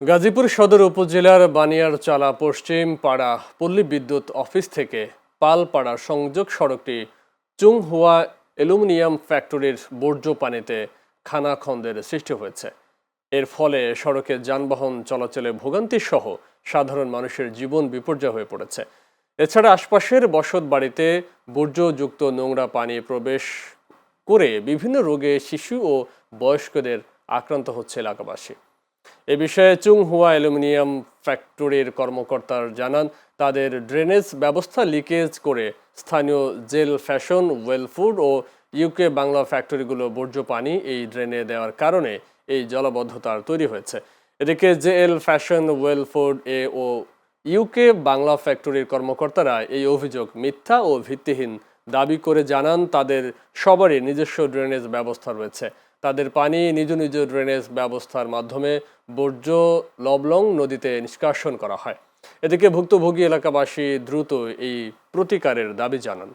গাজীপুর সদর উপজেলার বানিয়ারচালা পশ্চিম পাড়া পল্লী বিদ্যুৎ অফিস থেকে পালপাড়া সংযোগ সড়কটি চুংহুয়া অ্যালুমিনিয়াম ফ্যাক্টরির বর্জ্য পানিতে খানাখন্দের সৃষ্টি হয়েছে। এর ফলে সড়কে যানবাহন চলাচলে ভোগান্তি সহ সাধারণ মানুষের জীবন বিপর্যয় হয়ে পড়েছে। এছাড়া আশপাশের বসত বাড়িতে বর্জ্যযুক্ত নোংরা পানি প্রবেশ করে বিভিন্ন রোগে শিশু ও বয়স্কদের আক্রান্ত হচ্ছে এলাকাবাসী। এ বিষয়ে চুংহুয়া অ্যালুমিনিয়াম ফ্যাক্টরির কর্মকর্তারা জানান, তাদের ড্রেনেজ ব্যবস্থা লিকেজ করে স্থানীয় জেল ফ্যাশন ওয়েলফুড ও ইউকে বাংলা ফ্যাক্টরিগুলো বর্জ্য পানি এই ড্রেনে দেওয়ার কারণে এই জলাবদ্ধতার তৈরি হয়েছে। এদিকে জেএল ফ্যাশন ওয়েলফুড এ ও ইউকে বাংলা ফ্যাক্টরির কর্মকর্তারা এই অভিযোগ মিথ্যা ও ভিত্তিহীন দাবি করে জানান, তাদের সবারই নিজস্ব ড্রেনেজ ব্যবস্থা রয়েছে। তাদের পানি নিজ নিজ ড্রেনেজ ব্যবস্থার মাধ্যমে বর্জ্য লবলং নদীতে নিষ্কাশন করা হয়। এদিকে ভুক্তভোগী এলাকাবাসী দ্রুত এই প্রতিকারের দাবি জানান।